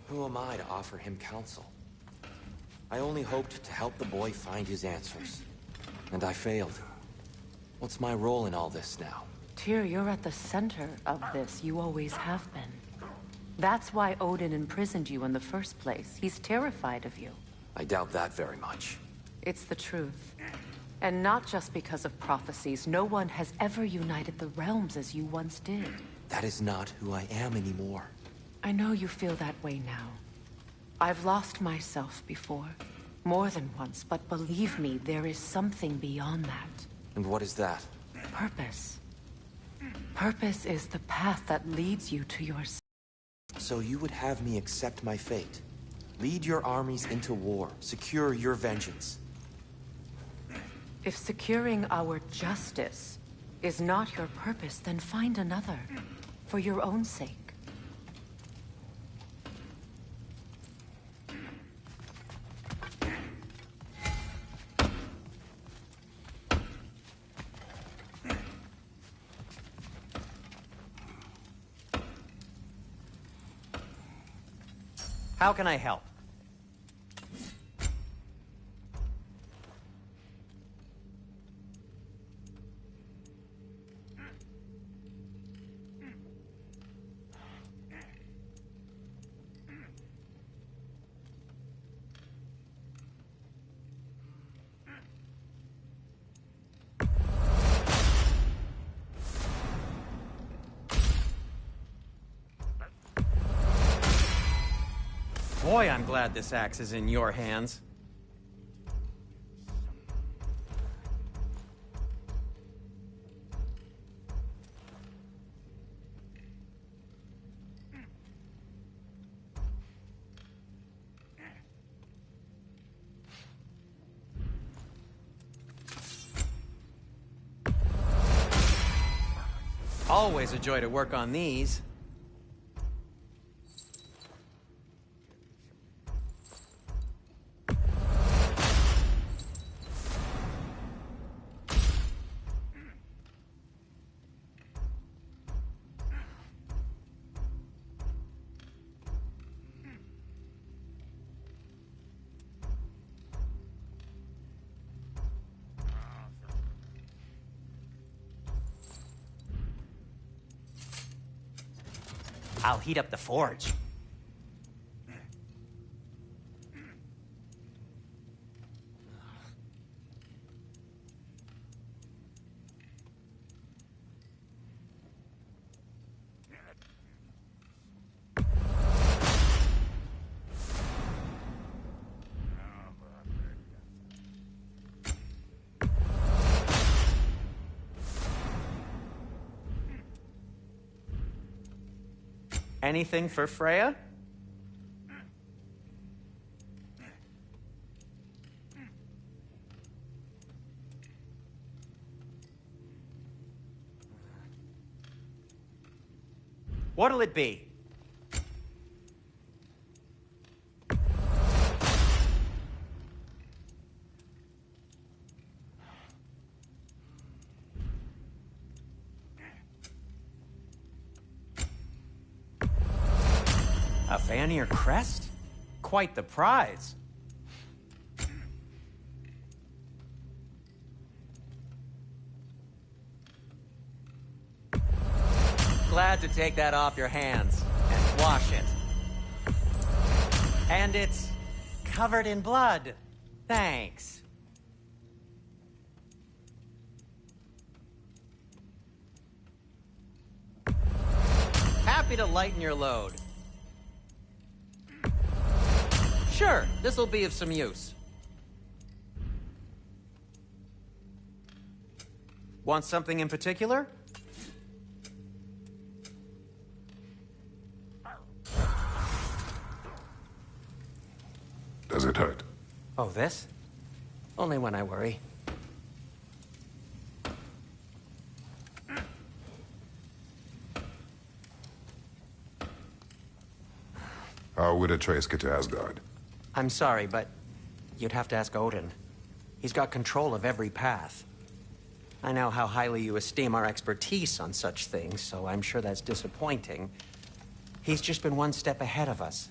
Who am I to offer him counsel? I only hoped to help the boy find his answers. And I failed. What's my role in all this now? Tyr, you're at the center of this. You always have been. That's why Odin imprisoned you in the first place. He's terrified of you. I doubt that very much. It's the truth. And not just because of prophecies. No one has ever united the realms as you once did. That is not who I am anymore. I know you feel that way now. I've lost myself before. More than once, but believe me, there is something beyond that. And what is that? Purpose. Purpose is the path that leads you to your... So you would have me accept my fate? Lead your armies into war, secure your vengeance. If securing our justice is not your purpose, then find another. For your own sake. How can I help? Boy, I'm glad this axe is in your hands. Always a joy to work on these. I'll heat up the forge. Anything for Freya? What'll it be? A Vanir crest? Quite the prize. Glad to take that off your hands and wash it. And it's covered in blood. Thanks. Happy to lighten your load. Sure, this'll be of some use. Want something in particular? Does it hurt? Oh, this? Only when I worry. How would Atreus get to Asgard? I'm sorry, but you'd have to ask Odin. He's got control of every path. I know how highly you esteem our expertise on such things, so I'm sure that's disappointing. He's just been one step ahead of us.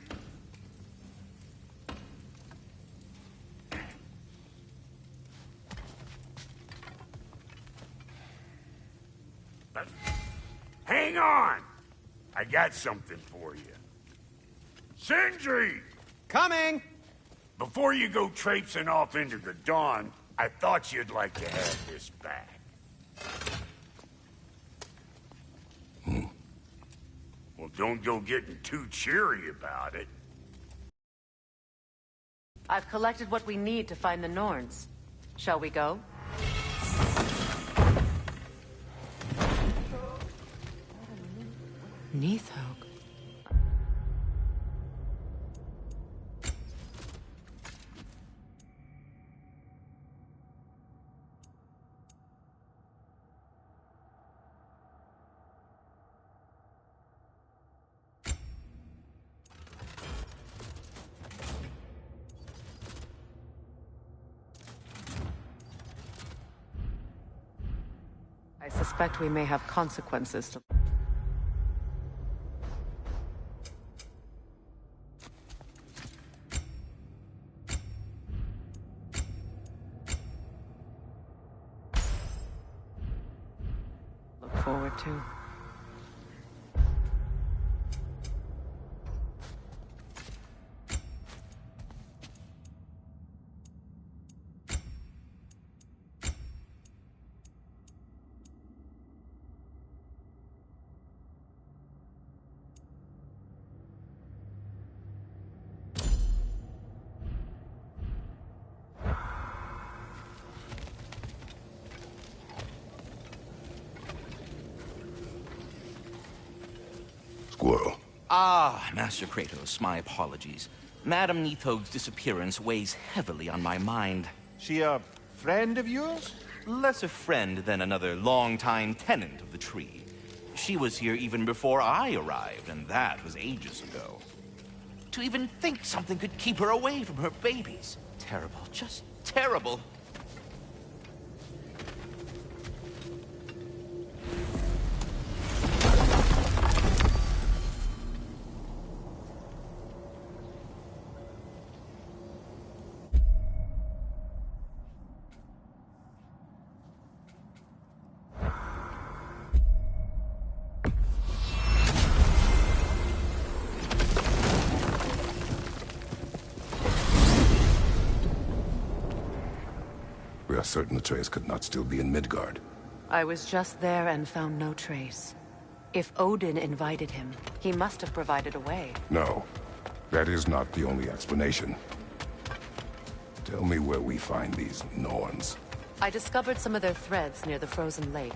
got something for you. Sindri! Coming! Before you go traipsing off into the dawn, I thought you'd like to have this back. Well, don't go getting too cheery about it. I've collected what we need to find the Norns. Shall we go? Neathog. I suspect we may have consequences to... look forward to. Squirrel. Ah, Master Kratos, my apologies. Madame Neathog's disappearance weighs heavily on my mind. She a friend of yours? Less a friend than another long-time tenant of the tree. She was here even before I arrived, and that was ages ago. To even think something could keep her away from her babies. Terrible, just terrible. We are certain Atreus could not still be in Midgard. I was just there and found no trace. If Odin invited him, he must have provided a way. No, that is not the only explanation. Tell me where we find these Norns. I discovered some of their threads near the frozen lake.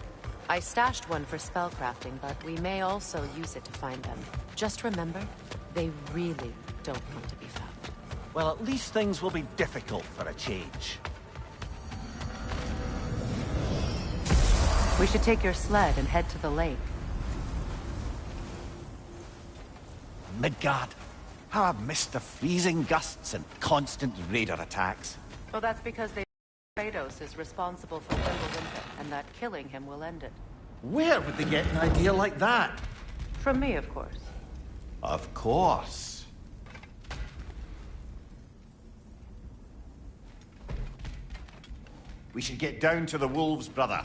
I stashed one for spellcrafting, but we may also use it to find them. Just remember, they really don't want to be found. Well, at least things will be difficult for a change. We should take your sled and head to the lake. Midgard. How I've missed the freezing gusts and constant raider attacks. Well, that's because Kratos is responsible for Winter, and that killing him will end it. Where would they get an idea like that? From me, of course. Of course. We should get down to the wolves, brother.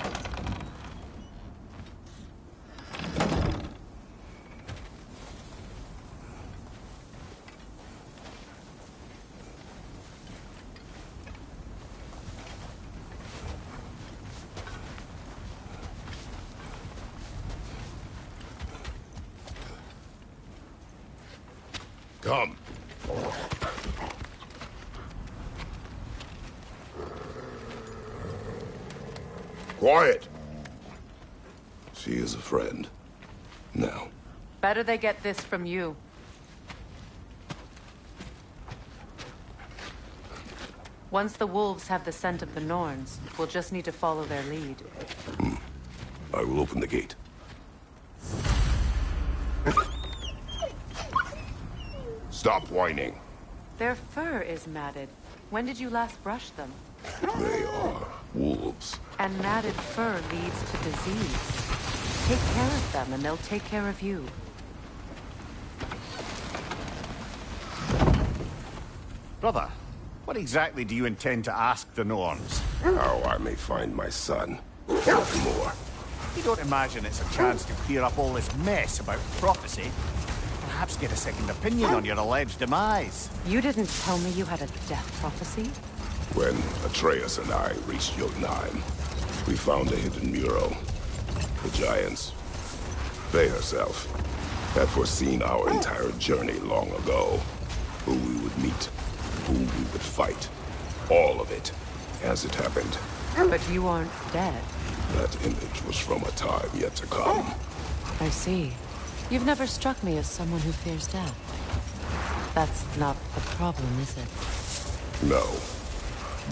Come. Quiet. She is a friend. Now. Better they get this from you. Once the wolves have the scent of the Norns, we'll just need to follow their lead. I will open the gate. Stop whining. Their fur is matted. When did you last brush them? They are wolves. And matted fur leads to disease. Take care of them and they'll take care of you. Brother, what exactly do you intend to ask the Norns? How I may find my son. Nothing more. You don't imagine it's a chance to clear up all this mess about prophecy? Perhaps get a second opinion on your alleged demise. You didn't tell me you had a death prophecy? When Atreus and I reached Jotunheim, we found a hidden mural. The Giants, they herself, had foreseen our entire journey long ago. Who we would meet, who we would fight. All of it, as it happened. But you aren't dead. That image was from a time yet to come. I see. You've never struck me as someone who fears death. That's not the problem, is it? No.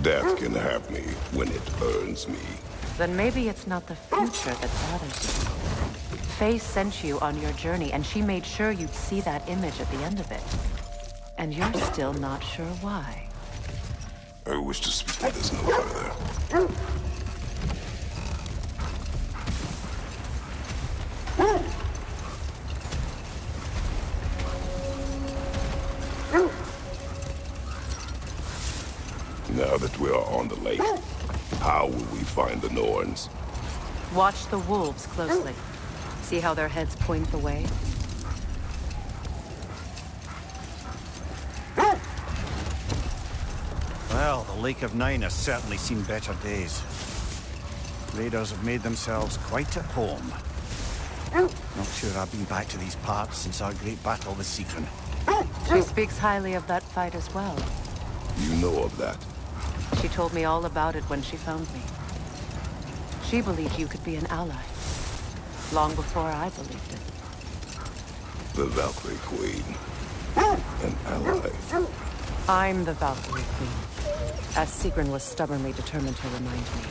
Death can have me when it earns me. Then maybe it's not the future that bothers you. Faye sent you on your journey, and she made sure you'd see that image at the end of it. And you're still not sure why. I wish to speak this no further. Now that we are on the lake, how will we find the Norns? Watch the wolves closely. See how their heads point away? Well, the Lake of Nine has certainly seen better days. Raiders have made themselves quite at home. Not sure I've been back to these parts since our great battle with Sigrun. She speaks highly of that fight as well. You know of that? She told me all about it when she found me. She believed you could be an ally. Long before I believed it. The Valkyrie Queen. An ally. I'm the Valkyrie Queen, as Sigrun was stubbornly determined to remind me.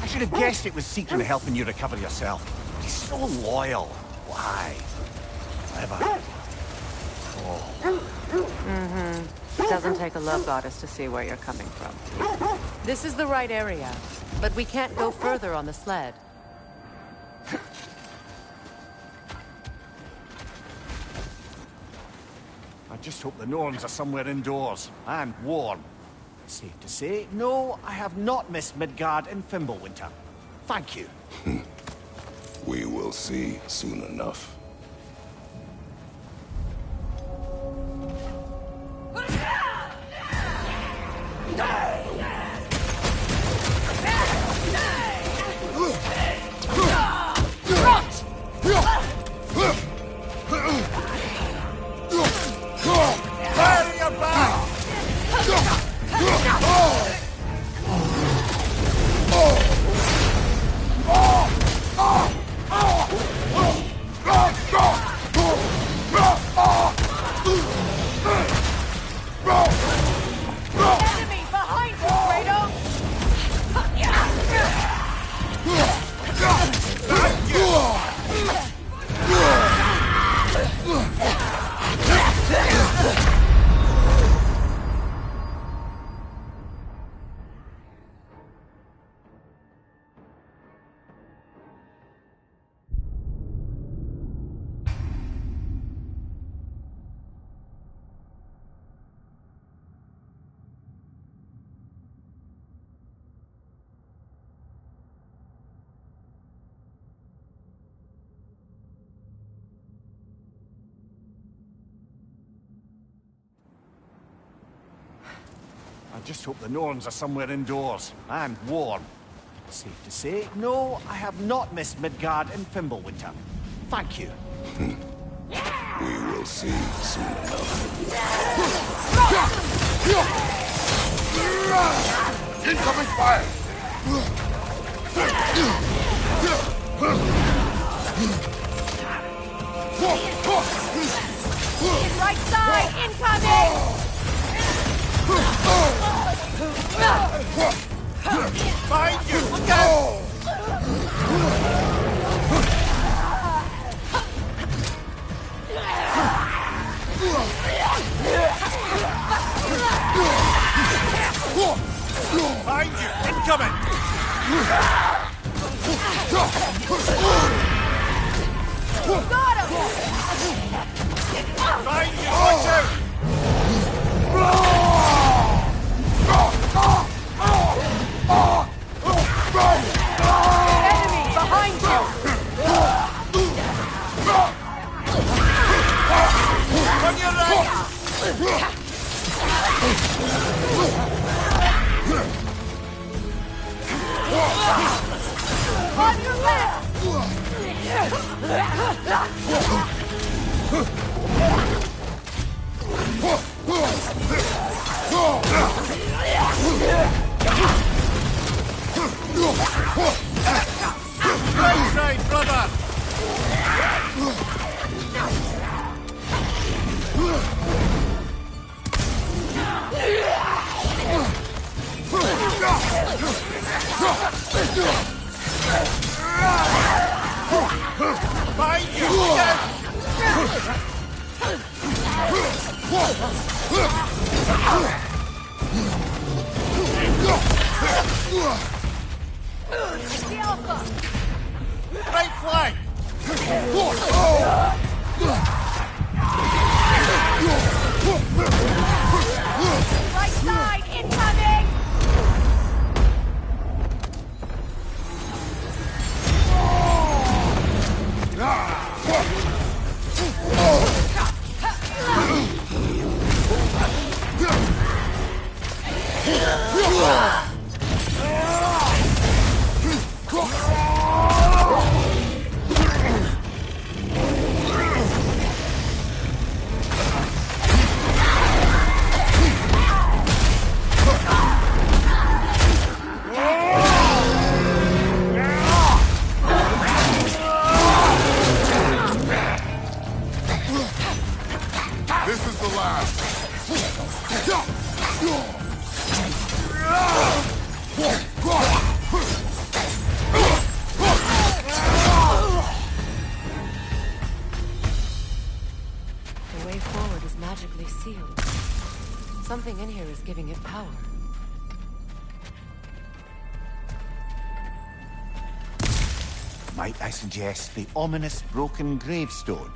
I should have guessed it was Sigrun helping you recover yourself. He's so loyal. Why? Clever. It doesn't take a love goddess to see where you're coming from. This is the right area, but we can't go further on the sled. I just hope the Norns are somewhere indoors and warm. Safe to say, no, I have not missed Midgard in Fimbulwinter. Thank you. We will see soon enough. I just hope the Norns are somewhere indoors and warm. Safe to say, no, I have not missed Midgard in Fimbulwinter. Thank you. We will see soon enough. Incoming fire! Right side, incoming! Find you! Go! Find you! Incoming! Got him! Find you! Watch out! On your left! Right side, brother! Find you! The Alpha! Right flank! Right side, incoming! This is the last. The way forward is magically sealed. Something in here is giving it power. Might I suggest the ominous broken gravestone?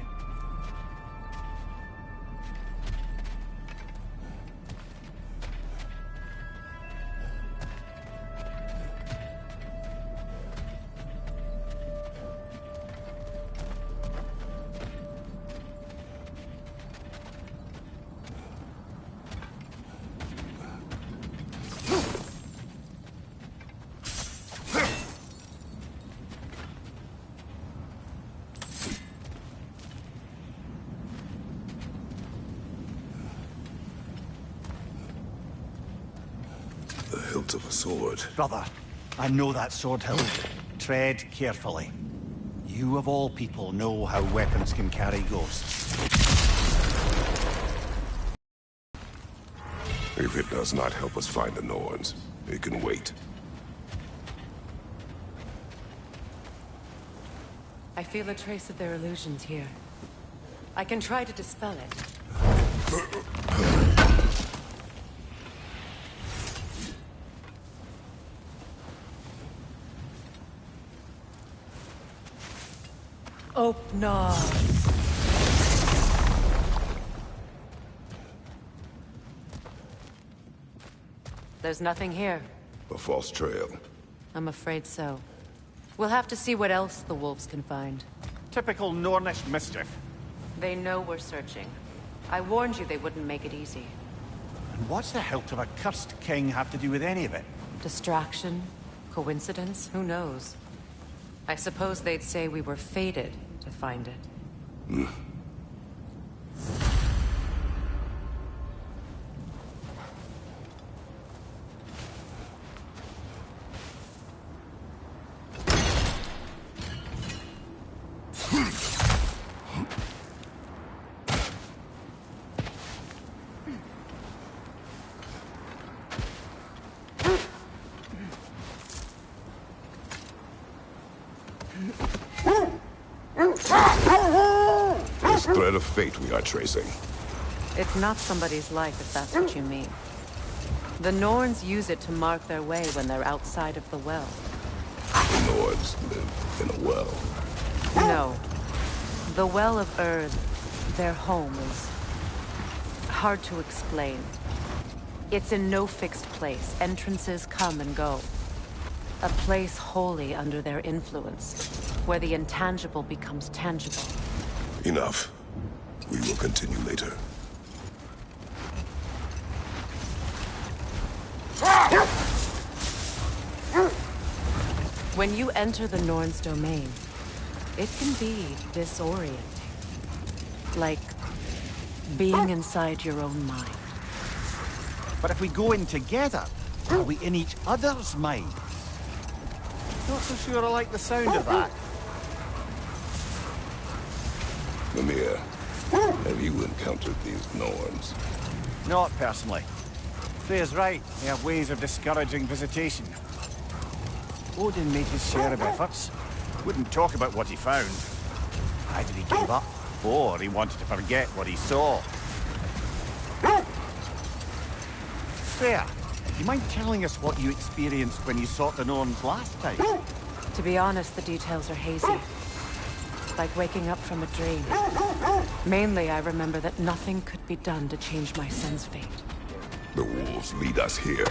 The hilt of a sword. Brother, I know that sword hilt. Tread carefully. You of all people know how weapons can carry ghosts. If it does not help us find the Norns, it can wait. I feel a trace of their illusions here. I can try to dispel it. No. There's nothing here. A false trail. I'm afraid so. We'll have to see what else the wolves can find. Typical Nornish mischief. They know we're searching. I warned you they wouldn't make it easy. And what's the hilt of a cursed king have to do with any of it? Distraction? Coincidence? Who knows? I suppose they'd say we were fated to find it. This thread of fate we are tracing. It's not somebody's life, if that's what you mean. The Norns use it to mark their way when they're outside of the well. The Nords live in a well. No. The Well of Earth, their home, is hard to explain. It's in no fixed place. Entrances come and go. A place wholly under their influence, where the intangible becomes tangible. Enough. We will continue later. When you enter the Norn's domain, it can be disorienting. Like being inside your own mind. But if we go in together, are we in each other's mind? Not so sure I like the sound of that. Mimir, have you encountered these Norns? Not personally. Freya's right. They have ways of discouraging visitation. Odin made his share of efforts. Wouldn't talk about what he found. Either he gave up, or he wanted to forget what he saw. Freya, do you mind telling us what you experienced when you sought the Norns last time? To be honest, the details are hazy. Like waking up from a dream. Mainly, I remember that nothing could be done to change my son's fate. The wolves lead us here.